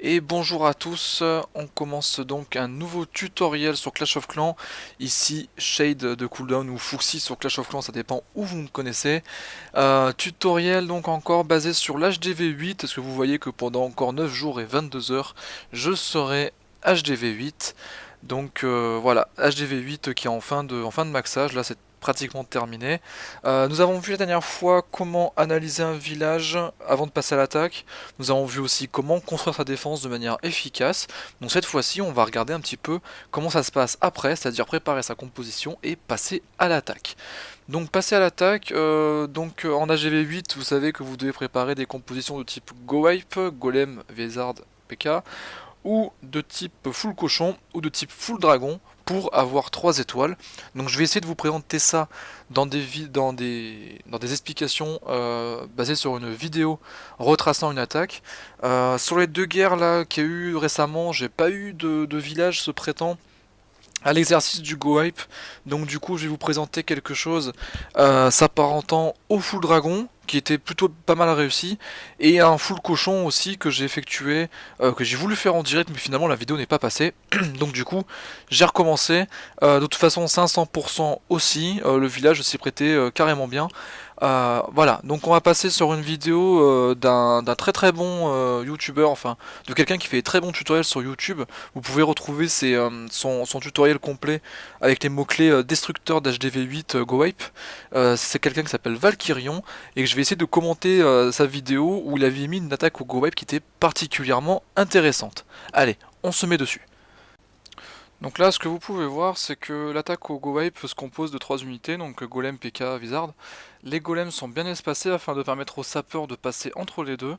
Et bonjour à tous, on commence donc un nouveau tutoriel sur Clash of Clans. Ici Shade de Cooldown ou Fuxi sur Clash of Clans, ça dépend où vous me connaissez. Tutoriel donc encore basé sur l'HDV8, parce que vous voyez que pendant encore 9 jours et 22 heures, je serai HDV8. Donc voilà, HDV8 qui est en fin de maxage, là c'est pratiquement terminé. Nous avons vu la dernière fois comment analyser un village avant de passer à l'attaque. Nous avons vu aussi comment construire sa défense de manière efficace. Donc cette fois-ci, on va regarder un petit peu comment ça se passe après, c'est-à-dire préparer sa composition et passer à l'attaque. Donc passer à l'attaque, en AGV8, vous savez que vous devez préparer des compositions de type Go Wipe, Golem, Wizard, PK, ou de type full cochon ou de type full dragon pour avoir 3 étoiles. Donc je vais essayer de vous présenter ça dans des explications basées sur une vidéo retraçant une attaque. Sur les deux guerres là qu'il y a eu récemment, j'ai pas eu de village se prêtant à l'exercice du Go Hype. Donc du coup je vais vous présenter quelque chose s'apparentant au full dragon qui était plutôt pas mal réussi, et un full cochon aussi que j'ai effectué, que j'ai voulu faire en direct mais finalement la vidéo n'est pas passée. Donc du coup j'ai recommencé. De toute façon 500% aussi, le village s'y prêtait carrément bien. Voilà, donc on va passer sur une vidéo d'un très très bon youtubeur, enfin de quelqu'un qui fait des très bons tutoriels sur YouTube. Vous pouvez retrouver son tutoriel complet avec les mots-clés destructeur d'HDV8 GoWipe. C'est quelqu'un qui s'appelle Valkyrion et que je vais essayer de commenter sa vidéo où il avait mis une attaque au GoWipe qui était particulièrement intéressante. Allez, on se met dessus. Donc là, ce que vous pouvez voir, c'est que l'attaque au Go Wipe se compose de 3 unités, donc Golem, PK, Wizard. Les golems sont bien espacés afin de permettre aux sapeurs de passer entre les deux.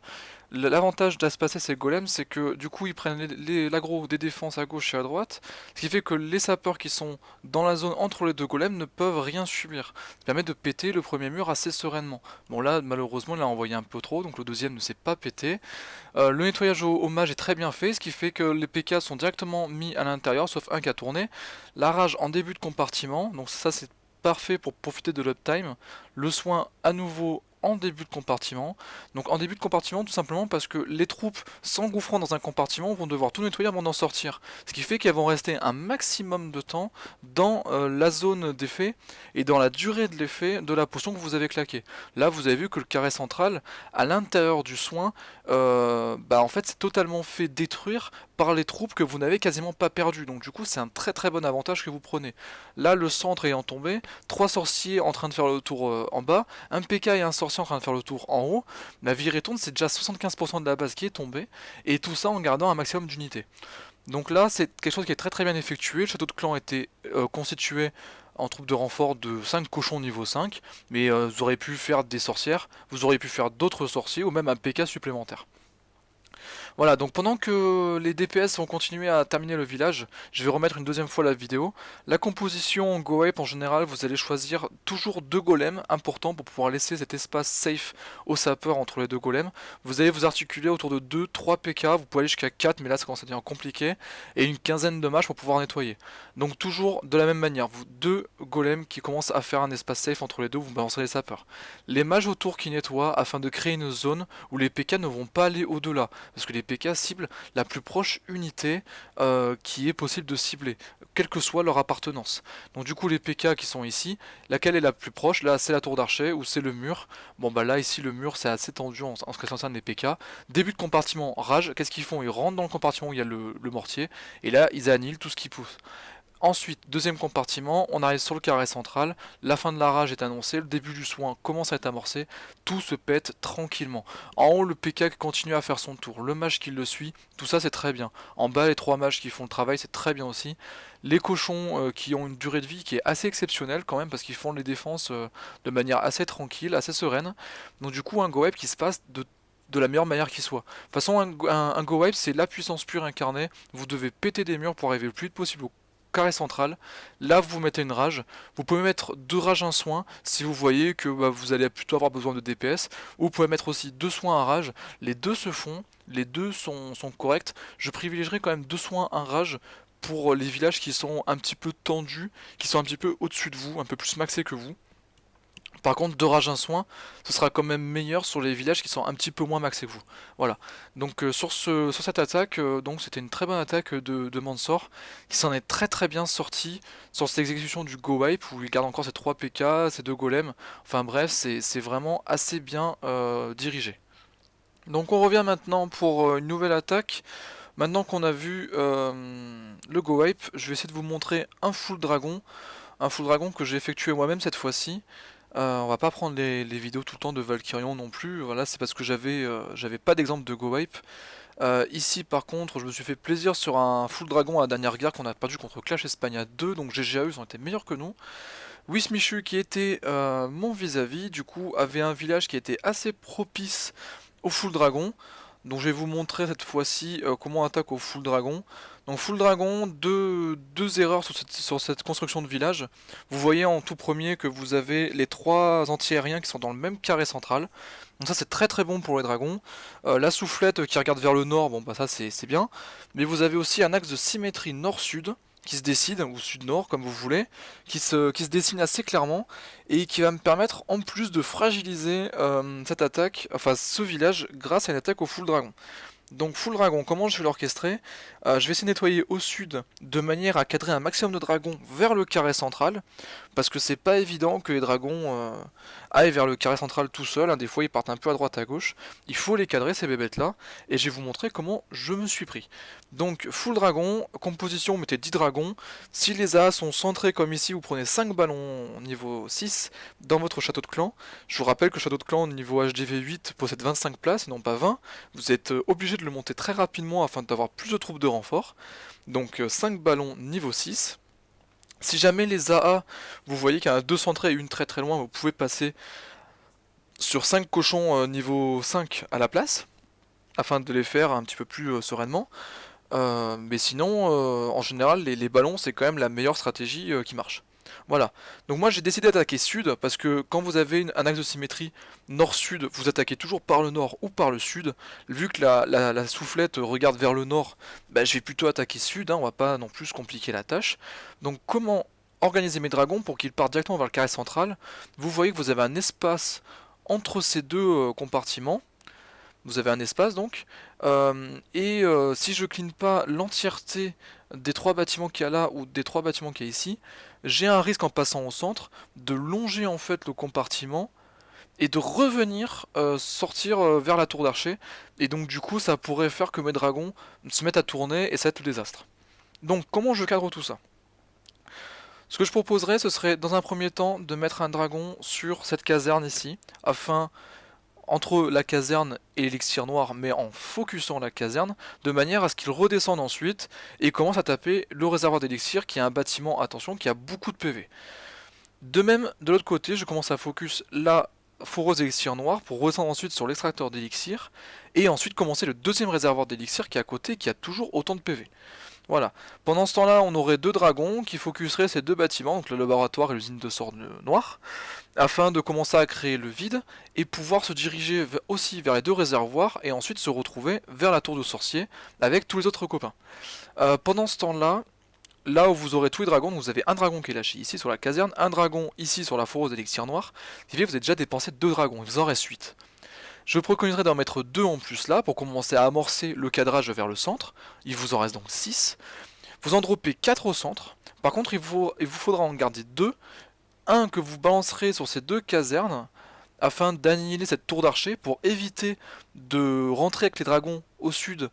L'avantage d'espacer ces golems, c'est que du coup ils prennent l'aggro des défenses à gauche et à droite, ce qui fait que les sapeurs qui sont dans la zone entre les deux golems ne peuvent rien subir. Ça permet de péter le premier mur assez sereinement. Bon là, malheureusement, il a envoyé un peu trop, donc le deuxième ne s'est pas pété. Le nettoyage au mage est très bien fait, ce qui fait que les PK sont directement mis à l'intérieur, sauf un qui a tourné. La rage en début de compartiment, donc ça c'est parfait pour profiter de l'uptime. Le soin à nouveau en début de compartiment. Donc en début de compartiment tout simplement parce que les troupes s'engouffrant dans un compartiment vont devoir tout nettoyer avant d'en sortir. Ce qui fait qu'elles vont rester un maximum de temps dans la zone d'effet et dans la durée de l'effet de la potion que vous avez claquée. Là vous avez vu que le carré central à l'intérieur du soin, en fait c'est totalement fait détruire par les troupes que vous n'avez quasiment pas perdues. Donc du coup c'est un très très bon avantage que vous prenez. Là le centre ayant tombé, 3 sorciers en train de faire le tour en bas, un PK et un sorcier en train de faire le tour en haut, la virée tourne, c'est déjà 75% de la base qui est tombée, et tout ça en gardant un maximum d'unités. Donc là c'est quelque chose qui est très très bien effectué, le château de clan était constitué en troupe de renfort de 5 cochons niveau 5, mais vous auriez pu faire des sorcières, vous auriez pu faire d'autres sorciers, ou même un PK supplémentaire. Voilà, donc pendant que les DPS vont continuer à terminer le village, je vais remettre une deuxième fois la vidéo. La composition Go Ape en général, vous allez choisir toujours 2 golems importants pour pouvoir laisser cet espace safe aux sapeurs entre les 2 golems. Vous allez vous articuler autour de 2-3 PK, vous pouvez aller jusqu'à 4, mais là ça commence à devenir compliqué, et une quinzaine de matchs pour pouvoir nettoyer. Donc toujours de la même manière, vous 2 golems qui commencent à faire un espace safe entre les deux, vous balancerez les sapeurs. Les mages autour qui nettoient afin de créer une zone où les PK ne vont pas aller au-delà, parce que les PK ciblent la plus proche unité qui est possible de cibler, quelle que soit leur appartenance. Donc du coup les PK qui sont ici, laquelle est la plus proche? Là c'est la tour d'archer ou c'est le mur. Bon bah là ici le mur c'est assez tendu en ce qui concerne les PK. Début de compartiment rage, qu'est-ce qu'ils font? Ils rentrent dans le compartiment où il y a le mortier, et là ils annihilent tout ce qui pousse. Ensuite, deuxième compartiment, on arrive sur le carré central, la fin de la rage est annoncée, le début du soin commence à être amorcé, tout se pète tranquillement. En haut, le PK continue à faire son tour, le mage qui le suit, tout ça c'est très bien. En bas, les 3 mages qui font le travail, c'est très bien aussi. Les cochons qui ont une durée de vie qui est assez exceptionnelle quand même, parce qu'ils font les défenses de manière assez tranquille, assez sereine. Donc du coup, un go web qui se passe de la meilleure manière qui soit. De toute façon, un go wipe, c'est la puissance pure incarnée. Vous devez péter des murs pour arriver le plus vite possible au carré central. Là, vous mettez une rage. Vous pouvez mettre 2 rages, un soin si vous voyez que vous allez plutôt avoir besoin de DPS. Ou vous pouvez mettre aussi 2 soins, un rage. Les deux se font, les deux sont corrects. Je privilégierais quand même 2 soins, un rage pour les villages qui sont un petit peu tendus, qui sont un petit peu au-dessus de vous, un peu plus maxés que vous, Par contre, de rage un soin, ce sera quand même meilleur sur les villages qui sont un petit peu moins maxés que vous. Voilà. Donc sur cette attaque, donc c'était une très bonne attaque de Mansour, qui s'en est très très bien sorti sur cette exécution du Go Wipe, où il garde encore ses 3 PK, ses 2 golems. Enfin bref, c'est vraiment assez bien dirigé. Donc on revient maintenant pour une nouvelle attaque. Maintenant qu'on a vu le Go Wipe, je vais essayer de vous montrer un full dragon. Un full dragon que j'ai effectué moi-même cette fois-ci. On va pas prendre les vidéos tout le temps de Valkyrion non plus, voilà, c'est parce que j'avais pas d'exemple de Go Wipe. Ici par contre je me suis fait plaisir sur un full dragon à la dernière guerre qu'on a perdu contre Clash Espagna 2, donc GGAE ils ont été meilleurs que nous. Wismichu qui était mon vis-à-vis, du coup avait un village qui était assez propice au full dragon. Donc je vais vous montrer cette fois-ci comment on attaque au full dragon. Donc full dragon, deux erreurs sur cette construction de village. Vous voyez en tout premier que vous avez les 3 anti-aériens qui sont dans le même carré central. Donc ça c'est très très bon pour les dragons. La soufflette qui regarde vers le nord, bon bah ça c'est bien. Mais vous avez aussi un axe de symétrie nord-sud qui se décide, ou sud-nord comme vous voulez, qui se dessine assez clairement et qui va me permettre en plus de fragiliser cette attaque, enfin ce village grâce à une attaque au full dragon. Donc full dragon, comment je vais l'orchestrer? Je vais essayer de nettoyer au sud de manière à cadrer un maximum de dragons vers le carré central, parce que c'est pas évident que les dragons aillent vers le carré central tout seuls, hein. Des fois ils partent un peu à droite à gauche, il faut les cadrer ces bébêtes là, et je vais vous montrer comment je me suis pris. Donc full dragon, composition, vous mettez 10 dragons, si les AA sont centrés comme ici, vous prenez 5 ballons niveau 6 dans votre château de clan. Je vous rappelle que le château de clan niveau HDV 8 possède 25 places et non pas 20, vous êtes obligé de le monter très rapidement afin d'avoir plus de troupes de renfort. Donc 5 ballons niveau 6. Si jamais les AA, vous voyez qu'il y en a 2 centrés et une très très loin, vous pouvez passer sur 5 cochons niveau 5 à la place, afin de les faire un petit peu plus sereinement. Mais sinon, en général, les ballons, c'est quand même la meilleure stratégie qui marche. Voilà. Donc moi, j'ai décidé d'attaquer sud, parce que quand vous avez un axe de symétrie nord-sud, vous attaquez toujours par le nord ou par le sud. Vu que la soufflette regarde vers le nord, bah, je vais plutôt attaquer sud, hein, on va pas non plus compliquer la tâche. Donc comment organiser mes dragons pour qu'ils partent directement vers le carré central? Vous voyez que vous avez un espace entre ces deux compartiments. Vous avez un espace donc, si je clean pas l'entièreté des 3 bâtiments qu'il y a là ou des 3 bâtiments qu'il y a ici, j'ai un risque en passant au centre de longer en fait le compartiment et de revenir sortir vers la tour d'archer, et donc du coup ça pourrait faire que mes dragons se mettent à tourner et ça va être le désastre. Donc comment je cadre tout ça? Ce que je proposerais, ce serait dans un premier temps de mettre un dragon sur cette caserne ici, afin entre la caserne et l'élixir noir, mais en focusant la caserne, de manière à ce qu'il redescende ensuite et commence à taper le réservoir d'élixir, qui est un bâtiment, attention, qui a beaucoup de PV. De même, de l'autre côté, je commence à focus la foreuse d'élixir noir pour redescendre ensuite sur l'extracteur d'élixir, et ensuite commencer le deuxième réservoir d'élixir qui est à côté, qui a toujours autant de PV. Voilà. Pendant ce temps-là, on aurait 2 dragons qui focuseraient ces 2 bâtiments, donc le laboratoire et l'usine de sorts noirs, afin de commencer à créer le vide et pouvoir se diriger aussi vers les 2 réservoirs et ensuite se retrouver vers la tour de sorcier avec tous les autres copains. Pendant ce temps-là, là où vous aurez tous les dragons, vous avez un dragon qui est lâché ici sur la caserne, un dragon ici sur la foreuse d'élixir noir, ce qui fait que vous avez déjà dépensé 2 dragons, il vous en reste 8. Je préconiserais d'en mettre 2 en plus là pour commencer à amorcer le cadrage vers le centre. Il vous en reste donc 6. Vous en droppez 4 au centre. Par contre, il vous faudra en garder 2. Un que vous balancerez sur ces 2 casernes afin d'annihiler cette tour d'archer pour éviter de rentrer avec les dragons au sud,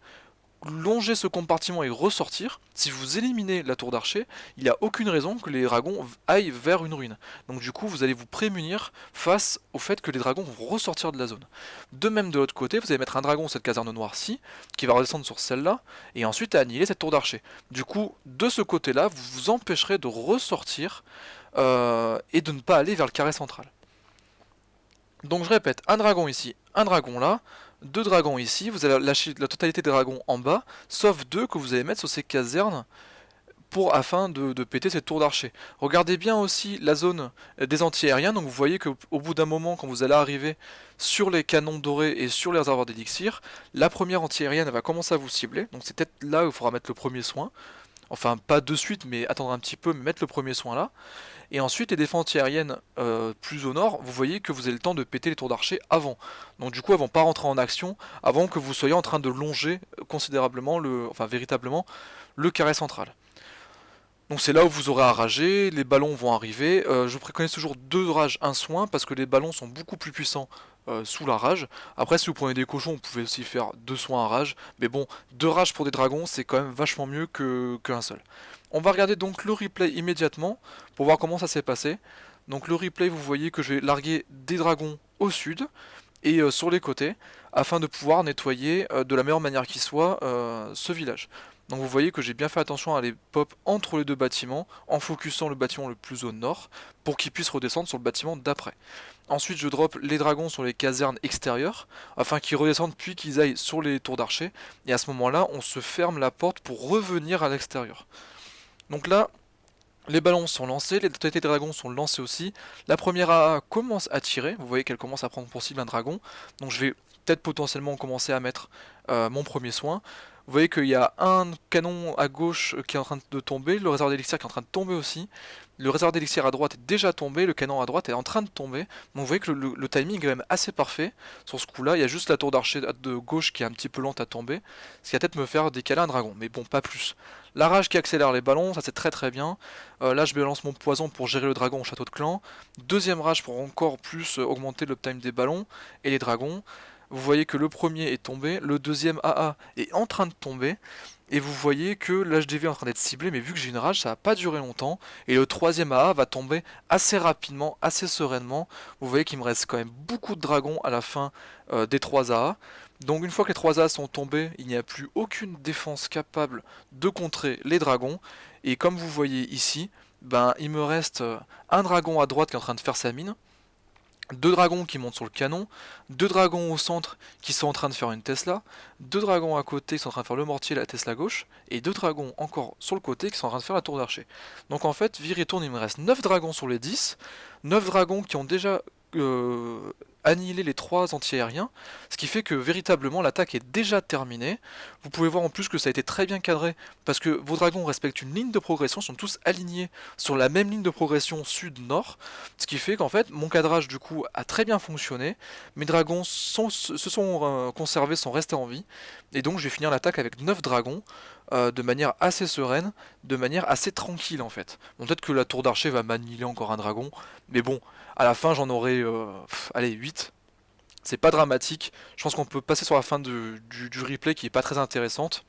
longer ce compartiment et ressortir. Si vous éliminez la tour d'archer, il n'y a aucune raison que les dragons aillent vers une ruine. Donc du coup, vous allez vous prémunir face au fait que les dragons vont ressortir de la zone. De même de l'autre côté, vous allez mettre un dragon sur cette caserne noire-ci, qui va redescendre sur celle-là, et ensuite annihiler cette tour d'archer. Du coup, de ce côté-là, vous vous empêcherez de ressortir et de ne pas aller vers le carré central. Donc je répète, un dragon ici, un dragon là, 2 dragons ici, vous allez lâcher la totalité des dragons en bas, sauf 2 que vous allez mettre sur ces casernes afin de péter cette tour d'archer. Regardez bien aussi la zone des anti-aériens, donc vous voyez qu'au bout d'un moment, quand vous allez arriver sur les canons dorés et sur les réservoirs d'élixir, la première anti-aérienne va commencer à vous cibler, donc c'est peut-être là où il faudra mettre le premier soin. Enfin, pas de suite, mais attendre un petit peu, mais mettre le premier soin là. Et ensuite les défenses anti-aériennes plus au nord, vous voyez que vous avez le temps de péter les tours d'archer avant. Donc du coup elles vont pas rentrer en action avant que vous soyez en train de longer considérablement, enfin véritablement, le carré central. Donc c'est là où vous aurez à rager, les ballons vont arriver. Je vous préconise toujours 2 rages, 1 soin, parce que les ballons sont beaucoup plus puissants sous la rage. Après, si vous prenez des cochons, vous pouvez aussi faire 2 soins à rage. Mais bon, 2 rages pour des dragons, c'est quand même vachement mieux qu'un seul. On va regarder donc le replay immédiatement pour voir comment ça s'est passé. Donc le replay, vous voyez que je vais larguer des dragons au sud et sur les côtés afin de pouvoir nettoyer de la meilleure manière qui soit ce village. Donc vous voyez que j'ai bien fait attention à les pop entre les deux bâtiments en focusant le bâtiment le plus au nord pour qu'ils puissent redescendre sur le bâtiment d'après. Ensuite je drop les dragons sur les casernes extérieures afin qu'ils redescendent puis qu'ils aillent sur les tours d'archer et à ce moment là on se ferme la porte pour revenir à l'extérieur. Donc là les ballons sont lancés, les totalités des dragons sont lancés aussi. La première AA commence à tirer, vous voyez qu'elle commence à prendre pour cible un dragon. Donc je vais peut-être potentiellement commencer à mettre mon premier soin. Vous voyez qu'il y a un canon à gauche qui est en train de tomber, le réservoir d'élixir qui est en train de tomber aussi. Le réservoir d'élixir à droite est déjà tombé, le canon à droite est en train de tomber. Donc vous voyez que le timing est quand même assez parfait sur ce coup-là. Il y a juste la tour d'archer de gauche qui est un petit peu lente à tomber, ce qui va peut-être me faire décaler un dragon, mais bon, pas plus. La rage qui accélère les ballons, ça c'est très très bien. Là je balance mon poison pour gérer le dragon au château de clan. Deuxième rage pour encore plus augmenter l'uptime des ballons et les dragons. Vous voyez que le premier est tombé, le deuxième AA est en train de tomber. Et vous voyez que l'HDV est en train d'être ciblé, mais vu que j'ai une rage, ça va pas durer longtemps. Et le troisième AA va tomber assez rapidement, assez sereinement. Vous voyez qu'il me reste quand même beaucoup de dragons à la fin des 3 AA. Donc une fois que les 3 AA sont tombés, il n'y a plus aucune défense capable de contrer les dragons. Et comme vous voyez ici, ben, il me reste un dragon à droite qui est en train de faire sa mine. 2 dragons qui montent sur le canon, 2 dragons au centre qui sont en train de faire une Tesla, 2 dragons à côté qui sont en train de faire le mortier et la Tesla gauche, et 2 dragons encore sur le côté qui sont en train de faire la tour d'archer. Donc en fait, vire et tourne, il me reste 9 dragons sur les 10, 9 dragons qui ont déjà annihilé les 3 anti-aériens, ce qui fait que véritablement l'attaque est déjà terminée. Vous pouvez voir en plus que ça a été très bien cadré, parce que vos dragons respectent une ligne de progression, sont tous alignés sur la même ligne de progression sud-nord, ce qui fait qu'en fait mon cadrage du coup a très bien fonctionné, mes dragons se sont conservés, sont restés en vie, et donc je vais finir l'attaque avec 9 dragons, de manière assez sereine, de manière assez tranquille en fait. Bon, peut-être que la tour d'archer va m'annihiler encore un dragon, mais bon, à la fin j'en aurai allez, 8. C'est pas dramatique, je pense qu'on peut passer sur la fin du replay qui est pas très intéressante.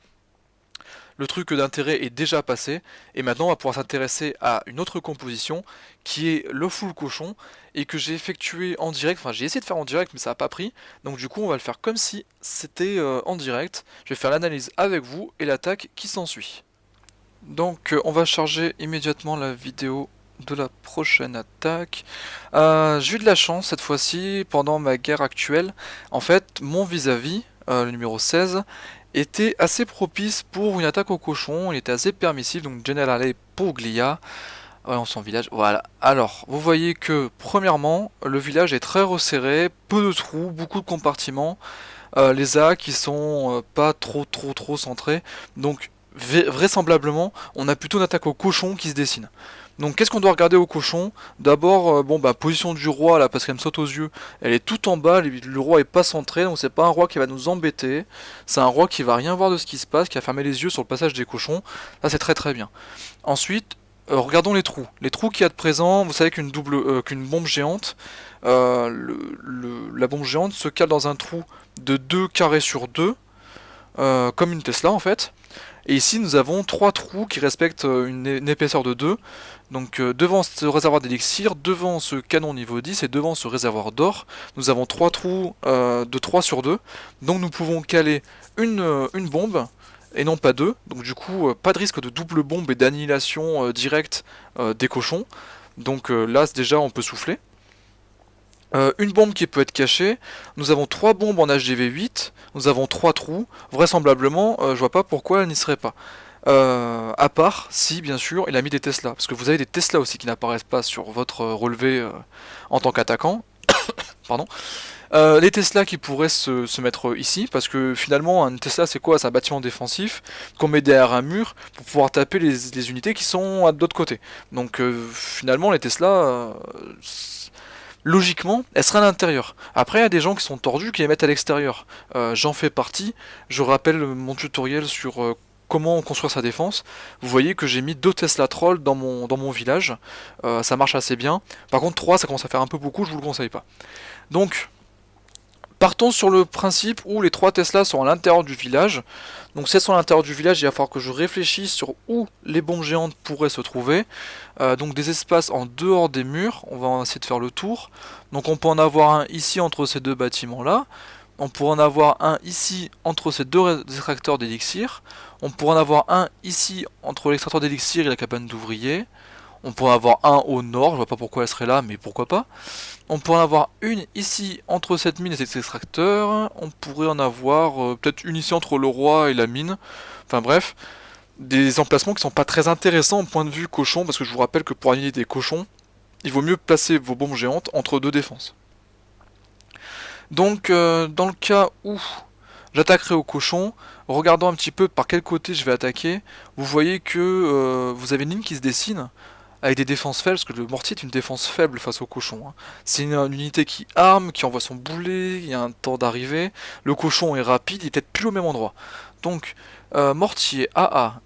Le truc d'intérêt est déjà passé, et maintenant on va pouvoir s'intéresser à une autre composition qui est le full cochon, et que j'ai effectué en direct, enfin j'ai essayé de faire en direct mais ça n'a pas pris, donc du coup on va le faire comme si c'était en direct. Je vais faire l'analyse avec vous et l'attaque qui s'ensuit. Donc on va charger immédiatement la vidéo de la prochaine attaque. J'ai eu de la chance cette fois-ci pendant ma guerre actuelle. En fait, mon vis-à-vis, le numéro 16, était assez propice pour une attaque au cochon. Il était assez permissif, donc Generale Puglia. On son village, voilà. Alors, vous voyez que premièrement, le village est très resserré, peu de trous, beaucoup de compartiments. Les A qui sont pas trop centrés. Donc vraisemblablement, on a plutôt une attaque au cochon qui se dessine. Donc qu'est-ce qu'on doit regarder au cochon? D'abord, bon bah position du roi là parce qu'elle me saute aux yeux. Elle est tout en bas, le roi est pas centré, donc c'est pas un roi qui va nous embêter. C'est un roi qui va rien voir de ce qui se passe, qui a fermé les yeux sur le passage des cochons. Ça c'est très très bien. Ensuite, regardons les trous. Les trous qu'il y a de présent, vous savez qu'une bombe géante, la bombe géante se cale dans un trou de 2 carrés sur 2, comme une Tesla en fait. Et ici nous avons 3 trous qui respectent une épaisseur de 2. Donc devant ce réservoir d'élixir, devant ce canon niveau 10 et devant ce réservoir d'or, nous avons 3 trous de 3 sur 2. Donc nous pouvons caler une bombe et non pas 2. Donc du coup pas de risque de double bombe et d'annihilation directe des cochons. Donc là déjà on peut souffler. Une bombe qui peut être cachée, nous avons 3 bombes en HDV 8, nous avons 3 trous, vraisemblablement je vois pas pourquoi elle n'y serait pas. À part si bien sûr il a mis des Tesla, parce que vous avez des Tesla aussi qui n'apparaissent pas sur votre relevé en tant qu'attaquant. pardon. Les Tesla qui pourraient se mettre ici, parce que finalement un Tesla c'est quoi? C'est un bâtiment défensif qu'on met derrière un mur pour pouvoir taper les unités qui sont de l'autre côté. Donc finalement les Tesla, logiquement, elles seraient à l'intérieur. Après il y a des gens qui sont tordus qui les mettent à l'extérieur. J'en fais partie, je rappelle mon tutoriel sur comment construire sa défense. Vous voyez que j'ai mis 2 Tesla Troll dans mon village, ça marche assez bien. Par contre 3 ça commence à faire un peu beaucoup, je vous le conseille pas. Donc partons sur le principe où les 3 Tesla sont à l'intérieur du village. Donc si elles sont à l'intérieur du village, il va falloir que je réfléchisse sur où les bombes géantes pourraient se trouver. Donc des espaces en dehors des murs, on va essayer de faire le tour. Donc on peut en avoir un ici entre ces 2 bâtiments là. On pourrait en avoir un ici entre ces 2 extracteurs d'élixir. On pourrait en avoir un ici entre l'extracteur d'élixir et la cabane d'ouvriers. On pourrait en avoir un au nord, je vois pas pourquoi elle serait là, mais pourquoi pas. On pourrait en avoir une ici entre cette mine et cet extracteur. On pourrait en avoir peut-être une ici entre le roi et la mine. Enfin bref, des emplacements qui sont pas très intéressants au point de vue cochon, parce que je vous rappelle que pour annihiler des cochons, il vaut mieux placer vos bombes géantes entre 2 défenses. Donc dans le cas où j'attaquerai au cochon, regardons un petit peu par quel côté je vais attaquer, vous voyez que vous avez une ligne qui se dessine avec des défenses faibles, parce que le mortier est une défense faible face au cochon. Hein. C'est une unité qui arme, qui envoie son boulet, il y a un temps d'arrivée, le cochon est rapide, il est peut-être plus au même endroit. Donc, mortier, AA,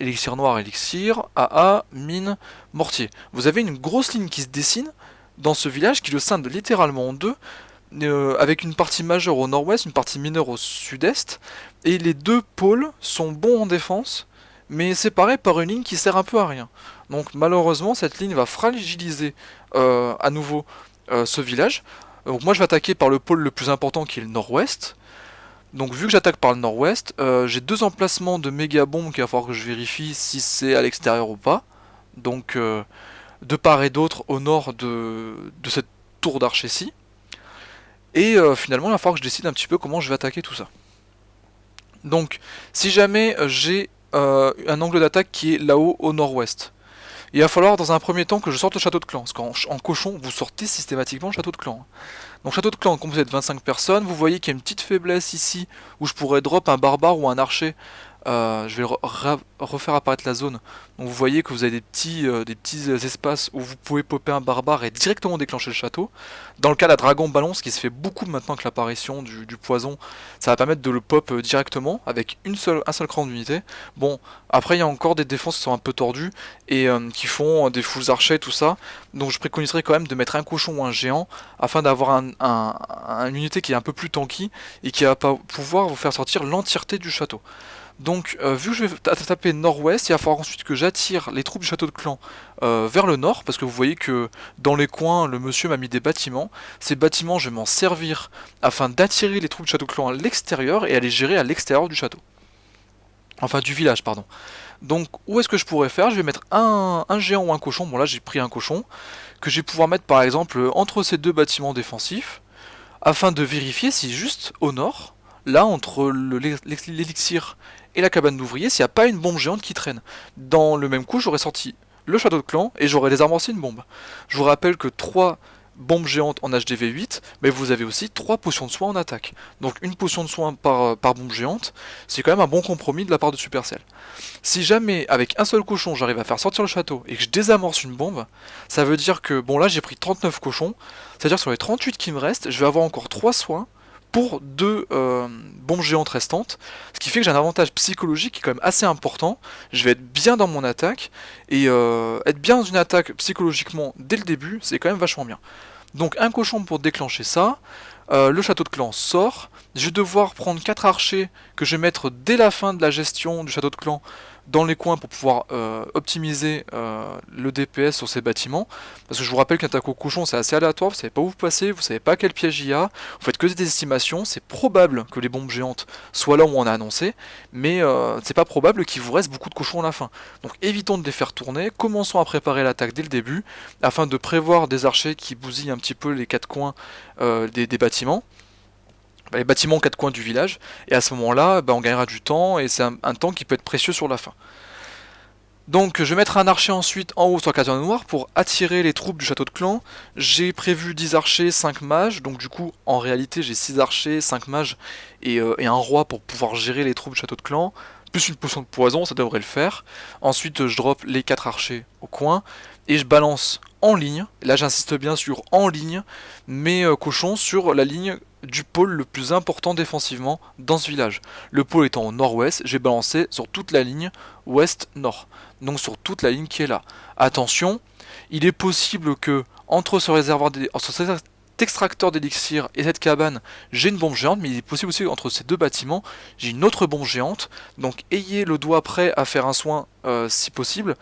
élixir noir, élixir, AA, mine, mortier. Vous avez une grosse ligne qui se dessine dans ce village qui le scinde littéralement en deux, avec une partie majeure au nord-ouest, une partie mineure au sud-est, et les 2 pôles sont bons en défense, mais séparés par une ligne qui sert un peu à rien. Donc malheureusement cette ligne va fragiliser à nouveau ce village. Donc moi je vais attaquer par le pôle le plus important qui est le nord-ouest. Donc vu que j'attaque par le nord-ouest, j'ai 2 emplacements de méga bombes qu'il va falloir que je vérifie si c'est à l'extérieur ou pas. Donc de part et d'autre au nord de cette tour d'arche-ci. Et finalement il va falloir que je décide un petit peu comment je vais attaquer tout ça. Donc si jamais j'ai un angle d'attaque qui est là-haut au nord-ouest, il va falloir dans un premier temps que je sorte le château de clan, parce qu'en cochon, vous sortez systématiquement le château de clan. Donc château de clan composé de 25 personnes, vous voyez qu'il y a une petite faiblesse ici, où je pourrais drop un barbare ou un archer. Je vais refaire apparaître la zone. Donc vous voyez que vous avez des petits espaces où vous pouvez popper un barbare et directement déclencher le château. Dans le cas de la dragon ballon, ce qui se fait beaucoup maintenant avec l'apparition du poison, ça va permettre de le pop directement avec un seul cran d'unité. Bon, après il y a encore des défenses qui sont un peu tordues et qui font des foules archers, tout ça. Donc je préconiserais quand même de mettre un cochon ou un géant afin d'avoir une unité qui est un peu plus tanky et qui va pouvoir vous faire sortir l'entièreté du château. Donc vu que je vais taper nord-ouest, il va falloir ensuite que j'attire les troupes du château de clan vers le nord, parce que vous voyez que dans les coins, le monsieur m'a mis des bâtiments. Ces bâtiments, je vais m'en servir afin d'attirer les troupes du château de clan à l'extérieur et à les gérer à l'extérieur du château. Enfin du village, pardon. Donc où est-ce que je pourrais faire? Je vais mettre un géant ou un cochon, bon là j'ai pris un cochon, que je vais pouvoir mettre par exemple entre ces 2 bâtiments défensifs, afin de vérifier si juste au nord, là entre l'élixir et la cabane d'ouvrier, s'il n'y a pas une bombe géante qui traîne. Dans le même coup, j'aurais sorti le château de clan et j'aurais désamorcé une bombe. Je vous rappelle que 3 bombes géantes en HDV 8, mais vous avez aussi 3 potions de soin en attaque. Donc une potion de soin par bombe géante, c'est quand même un bon compromis de la part de Supercell. Si jamais avec un seul cochon j'arrive à faire sortir le château et que je désamorce une bombe, ça veut dire que, bon là j'ai pris 39 cochons, c'est-à-dire sur les 38 qui me restent, je vais avoir encore 3 soins pour 2 bombes géantes restantes, ce qui fait que j'ai un avantage psychologique qui est quand même assez important. Je vais être bien dans mon attaque, et être bien dans une attaque psychologiquement dès le début, c'est quand même vachement bien. Donc un cochon pour déclencher ça, le château de clan sort, je vais devoir prendre 4 archers que je vais mettre dès la fin de la gestion du château de clan dans les coins pour pouvoir optimiser le DPS sur ces bâtiments, parce que je vous rappelle qu'un attaque au cochon c'est assez aléatoire, vous savez pas où vous passez, vous savez pas quel piège il y a, vous faites que des estimations, c'est probable que les bombes géantes soient là où on a annoncé, mais c'est pas probable qu'il vous reste beaucoup de cochons à la fin. Donc évitons de les faire tourner, commençons à préparer l'attaque dès le début, afin de prévoir des archers qui bousillent un petit peu les 4 coins des bâtiments. Les bâtiments aux 4 coins du village, et à ce moment-là, on gagnera du temps, et c'est un temps qui peut être précieux sur la fin. Donc je vais mettre un archer ensuite en haut sur la caserne noire pour attirer les troupes du château de clan. J'ai prévu 10 archers, 5 mages, donc du coup en réalité j'ai 6 archers, 5 mages et un roi pour pouvoir gérer les troupes du château de clan. Plus une potion de poison, ça devrait le faire. Ensuite je drop les 4 archers au coin et je balance en ligne, là j'insiste bien sur en ligne, mes cochons sur la ligne du pôle le plus important défensivement dans ce village. Le pôle étant au nord-ouest, j'ai balancé sur toute la ligne ouest-nord, donc sur toute la ligne qui est là. Attention, il est possible que entre ce réservoir, entre cet extracteur d'élixir et cette cabane, j'ai une bombe géante, mais il est possible aussi entre ces deux bâtiments, j'ai une autre bombe géante. Donc ayez le doigt prêt à faire un soin si possible.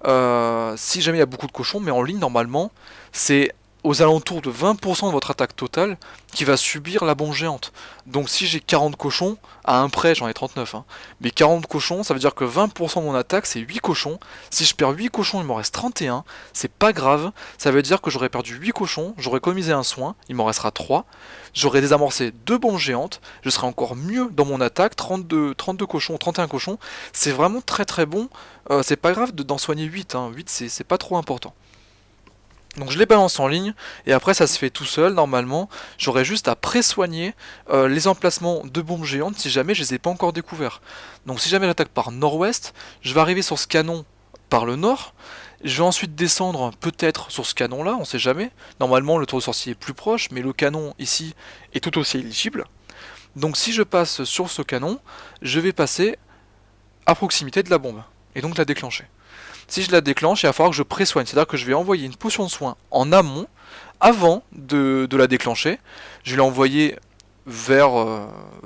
Si jamais il y a beaucoup de cochons, mais en ligne normalement, c'est aux alentours de 20% de votre attaque totale qui va subir la bombe géante. Donc si j'ai 40 cochons, à un près j'en ai 39, hein, mais 40 cochons, ça veut dire que 20% de mon attaque c'est 8 cochons. Si je perds 8 cochons, il m'en reste 31, c'est pas grave, ça veut dire que j'aurais perdu 8 cochons, j'aurais économisé un soin, il m'en restera 3, j'aurais désamorcé 2 bombes géantes, je serai encore mieux dans mon attaque, 32 cochons, 31 cochons, c'est vraiment très très bon, c'est pas grave d'en soigner 8, hein. 8 c'est pas trop important. Donc je les balance en ligne, et après ça se fait tout seul normalement, j'aurai juste à pré-soigner les emplacements de bombes géantes si jamais je les ai pas encore découverts. Donc si jamais j'attaque par nord-ouest, je vais arriver sur ce canon par le nord, je vais ensuite descendre peut-être sur ce canon là, on sait jamais, normalement le tour de sorcier est plus proche, mais le canon ici est tout aussi éligible. Donc si je passe sur ce canon, je vais passer à proximité de la bombe, et donc la déclencher. Si je la déclenche, il va falloir que je pré-soigne. C'est-à-dire que je vais envoyer une potion de soin en amont, avant de la déclencher. Je vais l'envoyer vers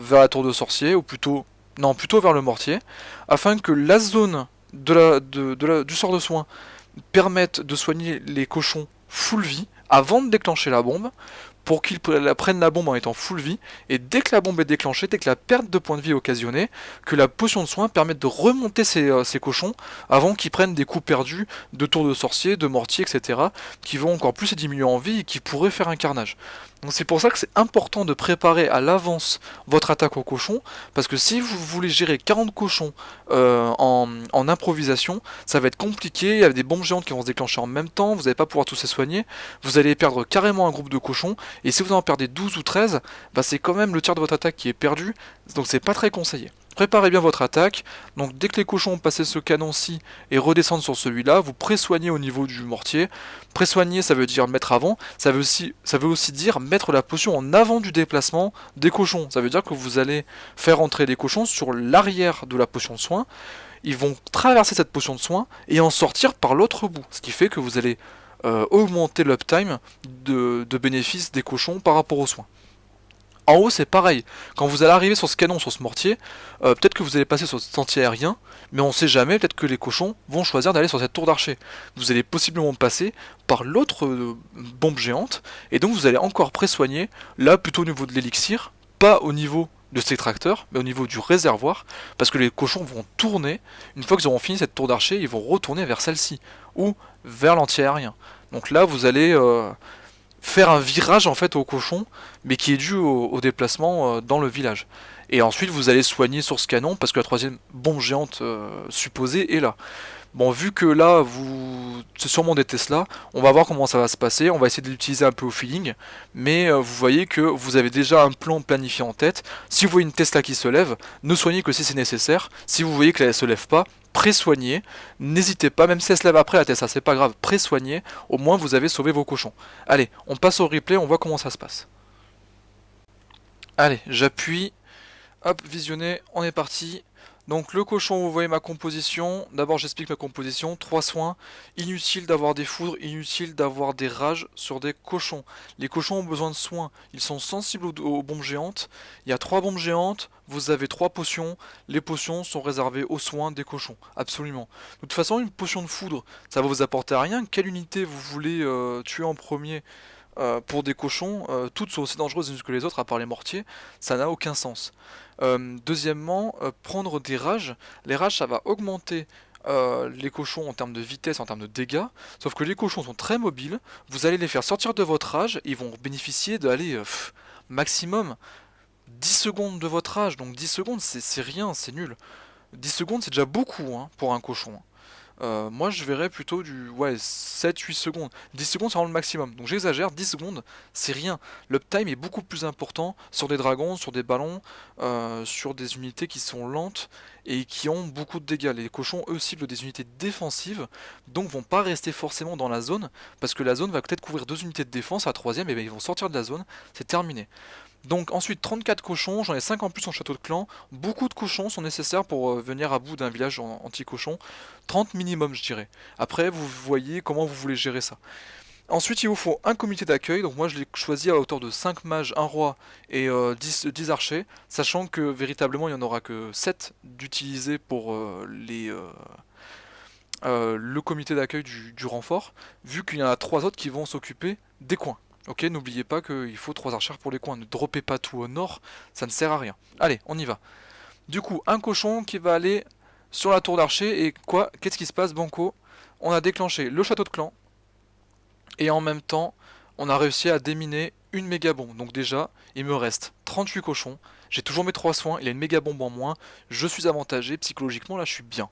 la tour de sorcier, ou plutôt, non, plutôt vers le mortier, afin que la zone du sort de soin permette de soigner les cochons full vie avant de déclencher la bombe, pour qu'ils prennent la bombe en étant full vie, et dès que la bombe est déclenchée, dès que la perte de points de vie est occasionnée, que la potion de soin permette de remonter ces cochons avant qu'ils prennent des coups perdus de tours de sorcier, de mortier, etc., qui vont encore plus les diminuer en vie et qui pourraient faire un carnage. Donc c'est pour ça que c'est important de préparer à l'avance votre attaque aux cochons, parce que si vous voulez gérer 40 cochons en improvisation, ça va être compliqué, il y a des bombes géantes qui vont se déclencher en même temps, vous n'allez pas pouvoir tous les soigner, vous allez perdre carrément un groupe de cochons, et si vous en perdez 12 ou 13, bah c'est quand même le tiers de votre attaque qui est perdu, donc c'est pas très conseillé. Préparez bien votre attaque, donc dès que les cochons ont passé ce canon-ci et redescendent sur celui-là, vous pré-soignez au niveau du mortier. Pré-soigner, ça veut dire mettre avant, ça veut aussi dire mettre la potion en avant du déplacement des cochons. Ça veut dire que vous allez faire entrer les cochons sur l'arrière de la potion de soin, ils vont traverser cette potion de soin et en sortir par l'autre bout, ce qui fait que vous allez augmenter l'uptime de bénéfice des cochons par rapport aux soins. En haut c'est pareil, quand vous allez arriver sur ce canon, sur ce mortier, peut-être que vous allez passer sur ce sentier aérien, mais on sait jamais, peut-être que les cochons vont choisir d'aller sur cette tour d'archer. Vous allez possiblement passer par l'autre bombe géante, et donc vous allez encore pré-soigner, là plutôt au niveau de l'élixir, pas au niveau de cet extracteur, mais au niveau du réservoir, parce que les cochons vont tourner, une fois qu'ils auront fini cette tour d'archer, ils vont retourner vers celle-ci, ou vers l'anti-aérien. Donc là vous allez faire un virage en fait au cochon, mais qui est dû au déplacement dans le village. Et ensuite vous allez soigner sur ce canon parce que la troisième bombe géante supposée est là. Bon, vu que là, c'est sûrement des Tesla, on va voir comment ça va se passer, on va essayer de l'utiliser un peu au feeling, mais vous voyez que vous avez déjà un plan planifié en tête. Si vous voyez une Tesla qui se lève, ne soignez que si c'est nécessaire. Si vous voyez qu'elle ne se lève pas, pré-soignez, n'hésitez pas, même si elle se lève après la Tesla, c'est pas grave, pré-soignez, au moins vous avez sauvé vos cochons. Allez, on passe au replay, on voit comment ça se passe. Allez, j'appuie, hop, visionner, on est parti. Donc le cochon, vous voyez ma composition. D'abord j'explique ma composition. 3 soins. Inutile d'avoir des foudres, inutile d'avoir des rages sur des cochons. Les cochons ont besoin de soins. Ils sont sensibles aux bombes géantes. Il y a 3 bombes géantes. Vous avez 3 potions. Les potions sont réservées aux soins des cochons. Absolument. De toute façon, une potion de foudre, ça va vous apporter à rien. Quelle unité vous voulez tuer en premier pour des cochons, toutes sont aussi dangereuses que les autres, à part les mortiers, ça n'a aucun sens. Deuxièmement, prendre des rages. Les rages, ça va augmenter les cochons en termes de vitesse, en termes de dégâts, sauf que les cochons sont très mobiles, vous allez les faire sortir de votre rage, ils vont bénéficier d'aller maximum 10 secondes de votre rage, donc 10 secondes c'est rien, c'est nul. 10 secondes c'est déjà beaucoup hein, pour un cochon. Moi je verrais plutôt du ouais, 7-8 secondes. 10 secondes c'est vraiment le maximum. Donc j'exagère, 10 secondes c'est rien. L'uptime est beaucoup plus important sur des dragons, sur des ballons, sur des unités qui sont lentes et qui ont beaucoup de dégâts. Les cochons eux ciblent des unités défensives, donc vont pas rester forcément dans la zone, parce que la zone va peut-être couvrir 2 unités de défense, à la troisième et ben, ils vont sortir de la zone, c'est terminé. Donc ensuite 34 cochons, j'en ai 5 en plus en château de clan. Beaucoup de cochons sont nécessaires pour venir à bout d'un village anti-cochon. 30 minimum je dirais. Après vous voyez comment vous voulez gérer ça. Ensuite il vous faut un comité d'accueil, donc moi je l'ai choisi à hauteur de 5 mages, un roi et 10 archers, sachant que véritablement il n'y en aura que 7 d'utilisés pour le comité d'accueil du renfort, vu qu'il y en a 3 autres qui vont s'occuper des coins. Ok, n'oubliez pas qu'il faut 3 archères pour les coins, ne droppez pas tout au nord, ça ne sert à rien. Allez, on y va. Du coup, un cochon qui va aller sur la tour d'archer, et quoi, qu'est-ce qui se passe, Banco? On a déclenché le château de clan, et en même temps, on a réussi à déminer une méga bombe. Donc déjà, il me reste 38 cochons, j'ai toujours mes 3 soins, il y a une méga bombe en moins, je suis avantagé, psychologiquement là je suis bien.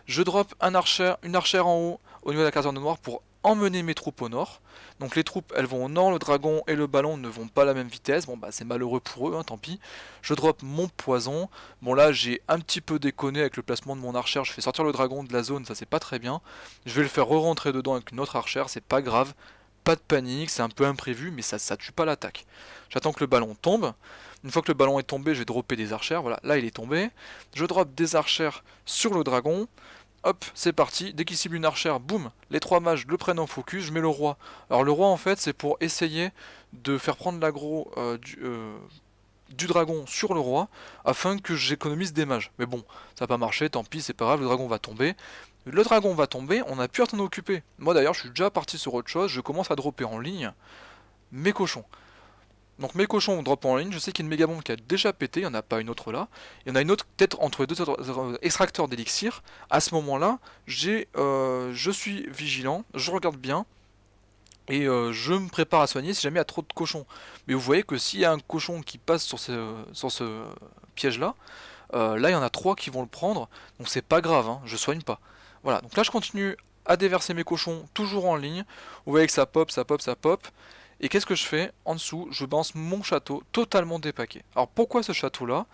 Je drop une archère en haut au niveau de la caserne noire pour emmener mes troupes au nord. Donc les troupes elles vont au nord, le dragon et le ballon ne vont pas à la même vitesse. Bon bah c'est malheureux pour eux, hein, tant pis. Je drop mon poison. Bon là j'ai un petit peu déconné avec le placement de mon archère. Je fais sortir le dragon de la zone, ça c'est pas très bien. Je vais le faire re-rentrer dedans avec une autre archère, c'est pas grave. Pas de panique, c'est un peu imprévu, mais ça tue pas l'attaque. J'attends que le ballon tombe. Une fois que le ballon est tombé, je vais dropper des archères. Voilà, là il est tombé. Je drop des archères sur le dragon. Hop, c'est parti. Dès qu'il cible une archère, boum, les 3 mages le prennent en focus. Je mets le roi. Alors le roi en fait c'est pour essayer de faire prendre l'aggro du dragon sur le roi afin que j'économise des mages. Mais bon, ça n'a pas marché, tant pis, c'est pas grave, le dragon va tomber. Le dragon va tomber, on a pu à s'en occuper. Moi d'ailleurs je suis déjà parti sur autre chose, je commence à dropper en ligne mes cochons. Donc mes cochons vont drop en ligne, je sais qu'il y a une méga bombe qui a déjà pété, il n'y en a pas une autre là. Il y en a une autre peut-être entre les deux extracteurs d'élixir. À ce moment-là, je suis vigilant, je regarde bien, et je me prépare à soigner si jamais il y a trop de cochons. Mais vous voyez que s'il y a un cochon qui passe sur ce piège là, là il y en a 3 qui vont le prendre, donc c'est pas grave, hein, je soigne pas. Voilà, donc là je continue à déverser mes cochons toujours en ligne. Vous voyez que ça pop, ça pop, ça pop. Et qu'est-ce que je fais? En dessous, je balance mon château totalement dépaqué. Alors pourquoi ce château là?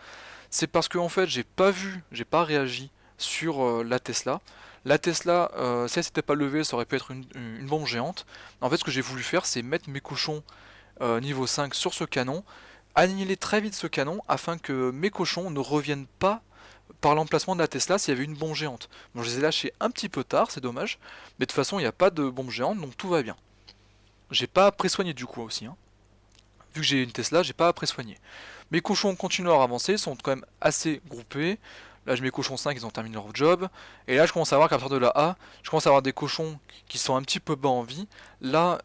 C'est parce que en fait j'ai pas réagi sur la Tesla. La Tesla, si elle s'était pas levée, ça aurait pu être une bombe géante. En fait, ce que j'ai voulu faire, c'est mettre mes cochons niveau 5 sur ce canon, annihiler très vite ce canon afin que mes cochons ne reviennent pas par l'emplacement de la Tesla s'il y avait une bombe géante. Bon, je les ai lâchés un petit peu tard, c'est dommage, mais de toute façon, il n'y a pas de bombe géante, donc tout va bien. J'ai pas pré-soigné du coup aussi, hein. Vu que j'ai une Tesla, j'ai pas à pré-soigner. Mes cochons continuent à avancer, sont quand même assez groupés. Là, je mets cochons 5, ils ont terminé leur job. Et là, je commence à voir qu'à partir de la A, je commence à avoir des cochons qui sont un petit peu bas en vie. Là,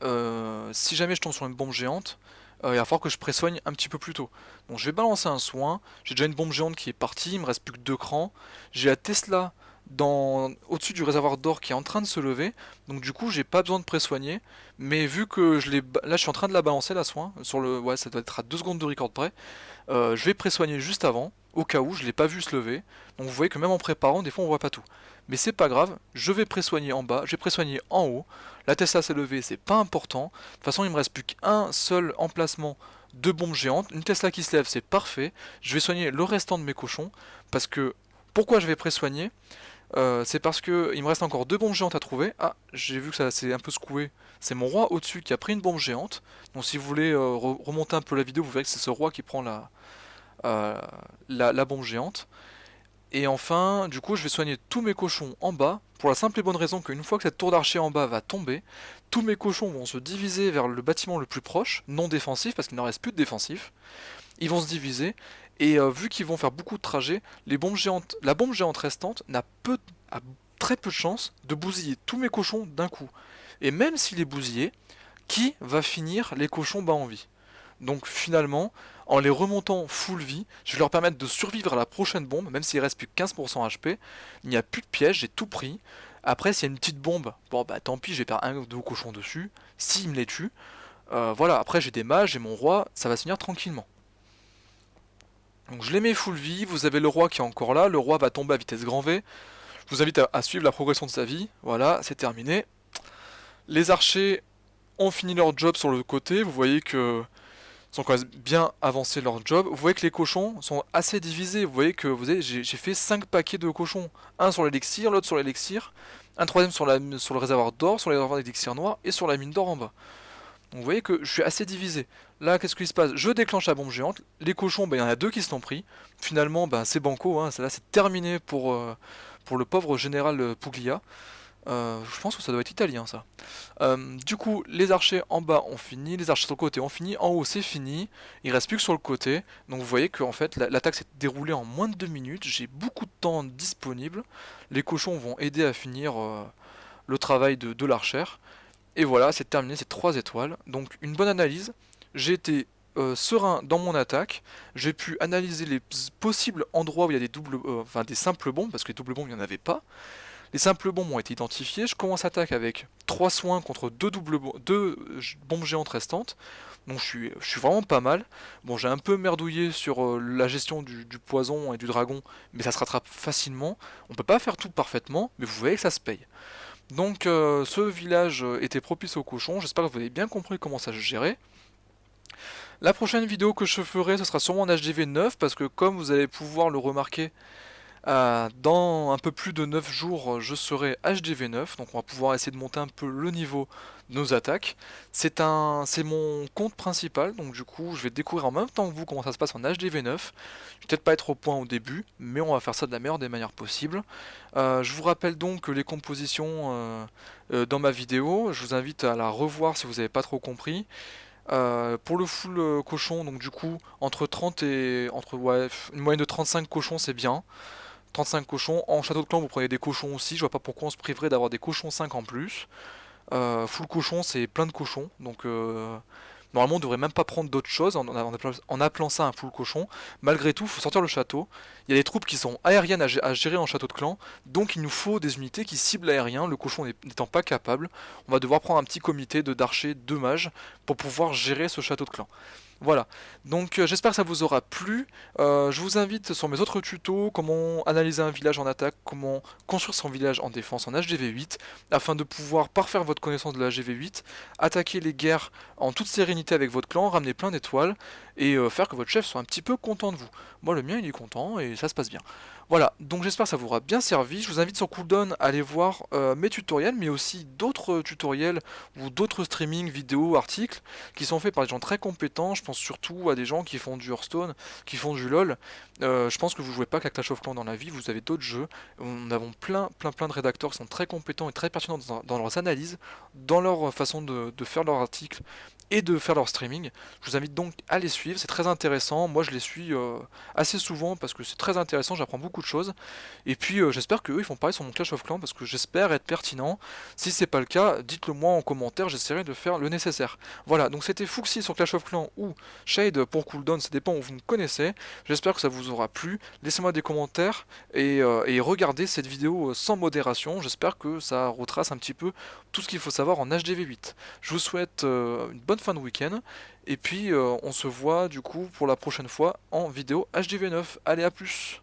si jamais je tombe sur une bombe géante, il va falloir que je pré-soigne un petit peu plus tôt. Donc je vais balancer un soin. J'ai déjà une bombe géante qui est partie, il me reste plus que 2 crans. J'ai la Tesla au-dessus du réservoir d'or qui est en train de se lever. Donc du coup, j'ai pas besoin de pré-soigner. Mais vu que là, je suis en train de la balancer la soin. Ouais, ça doit être à 2 secondes de record près. Je vais pré-soigner juste avant, au cas où je l'ai pas vu se lever. Donc vous voyez que même en préparant, des fois on voit pas tout. Mais c'est pas grave, je vais pré-soigner en bas, je vais pré-soigner en haut. La Tesla s'est levée, c'est pas important. De toute façon, il me reste plus qu'un seul emplacement de bombe géante. Une Tesla qui se lève, c'est parfait. Je vais soigner le restant de mes cochons. Parce que, pourquoi je vais pré-soigner? C'est parce que il me reste encore 2 bombes géantes à trouver. Ah, j'ai vu que ça s'est un peu secoué. C'est mon roi au-dessus qui a pris une bombe géante. Donc si vous voulez remonter un peu la vidéo, vous verrez que c'est ce roi qui prend euh, la bombe géante. Et enfin, du coup, je vais soigner tous mes cochons en bas, pour la simple et bonne raison qu'une fois que cette tour d'archer en bas va tomber, tous mes cochons vont se diviser vers le bâtiment le plus proche, non défensif, parce qu'il n'en reste plus de défensif. Ils vont se diviser, et vu qu'ils vont faire beaucoup de trajets, la bombe géante restante a très peu de chances de bousiller tous mes cochons d'un coup. Et même s'il est bousillé, qui va finir les cochons bas en vie? Donc finalement, en les remontant full vie, je vais leur permettre de survivre à la prochaine bombe, même s'il reste plus que 15% HP. Il n'y a plus de piège, j'ai tout pris. Après, s'il y a une petite bombe, bon bah tant pis, je vais perdre un ou deux cochons dessus. S'il me les tue, voilà, après j'ai des mages, j'ai mon roi, ça va se finir tranquillement. Donc je les mets full vie, vous avez le roi qui est encore là, le roi va tomber à vitesse grand V. Je vous invite à suivre la progression de sa vie. Voilà, c'est terminé. Les archers ont fini leur job sur le côté. Vous voyez que ils ont quand même bien avancé leur job. Vous voyez que les cochons sont assez divisés. Vous voyez que j'ai fait 5 paquets de cochons. Un sur l'élixir, l'autre sur l'élixir, un troisième sur le réservoir d'or, sur les réservoirs d'élixir noir et sur la mine d'or en bas. Donc vous voyez que je suis assez divisé. Là, qu'est-ce qui se passe? Je déclenche la bombe géante. Les cochons, il y en a 2 qui se l'ont pris. Finalement, c'est banco. Hein. Là, c'est terminé pour le pauvre général Puglia. Je pense que ça doit être italien, ça. Du coup, les archers en bas ont fini, les archers sur le côté ont fini, en haut c'est fini, il reste plus que sur le côté. Donc vous voyez que en fait, l'attaque s'est déroulée en moins de 2 minutes, j'ai beaucoup de temps disponible. Les cochons vont aider à finir le travail de l'archer. Et voilà, c'est terminé, c'est 3 étoiles. Donc une bonne analyse. J'ai été serein dans mon attaque. J'ai pu analyser les possibles endroits où il y a des simples bombes, parce que les doubles bombes, il n'y en avait pas. Les simples bombes ont été identifiées. Je commence l'attaque avec 3 soins contre 2 bombes géantes restantes. Donc je suis vraiment pas mal. Bon, j'ai un peu merdouillé sur la gestion du poison et du dragon, mais ça se rattrape facilement. On peut pas faire tout parfaitement, mais vous voyez que ça se paye. Donc ce village était propice aux cochons. J'espère que vous avez bien compris comment ça se gérait. La prochaine vidéo que je ferai, ce sera sûrement en HDV 9, parce que comme vous allez pouvoir le remarquer, dans un peu plus de 9 jours, je serai HDV 9, donc on va pouvoir essayer de monter un peu le niveau de nos attaques. C'est mon compte principal, donc du coup je vais découvrir en même temps que vous comment ça se passe en HDV 9. Je vais peut-être pas être au point au début, mais on va faire ça de la meilleure des manières possibles. Je vous rappelle donc les compositions dans ma vidéo, je vous invite à la revoir si vous n'avez pas trop compris. Pour le full cochon, donc du coup entre 30 et une moyenne de 35 cochons c'est bien. 35 cochons. En château de clan, vous prenez des cochons aussi. Je vois pas pourquoi on se priverait d'avoir des cochons 5 en plus. Full cochon, c'est plein de cochons. Donc, normalement, on devrait même pas prendre d'autres choses en appelant ça un full cochon. Malgré tout, il faut sortir le château. Il y a des troupes qui sont aériennes à gérer en château de clan. Donc, il nous faut des unités qui ciblent l'aérien. Le cochon n'étant pas capable, on va devoir prendre un petit comité d'archers, de mages pour pouvoir gérer ce château de clan. Voilà, donc j'espère que ça vous aura plu. Je vous invite sur mes autres tutos, comment analyser un village en attaque, comment construire son village en défense en HDV8, afin de pouvoir parfaire votre connaissance de la HDV8, attaquer les guerres en toute sérénité avec votre clan, ramener plein d'étoiles, et faire que votre chef soit un petit peu content de vous. Moi le mien il est content et ça se passe bien. Voilà, donc j'espère que ça vous aura bien servi. Je vous invite sur Cooldown à aller voir mes tutoriels, mais aussi d'autres tutoriels ou d'autres streamings, vidéos, articles qui sont faits par des gens très compétents. Je pense surtout à des gens qui font du Hearthstone, qui font du LoL. Je pense que vous jouez pas qu'à Clash of Clans dans la vie, vous avez d'autres jeux. Nous avons plein de rédacteurs qui sont très compétents et très pertinents dans leurs analyses, dans leur façon de faire leurs articles et de faire leur streaming. Je vous invite donc à les suivre, c'est très intéressant. Moi je les suis assez souvent parce que c'est très intéressant, j'apprends beaucoup de choses. Et puis j'espère qu'eux ils font pareil sur mon Clash of Clans parce que j'espère être pertinent. Si c'est pas le cas, dites-le moi en commentaire, j'essaierai de faire le nécessaire. Voilà, donc c'était Fuxi sur Clash of Clans ou Shade pour Cooldown, ça dépend où vous me connaissez. J'espère que ça vous aura plu. Laissez-moi des commentaires et regardez cette vidéo sans modération. J'espère que ça retrace un petit peu tout ce qu'il faut savoir en HDV8. Je vous souhaite une bonne fin de week-end et puis on se voit du coup pour la prochaine fois en vidéo HDV9. Allez, à plus!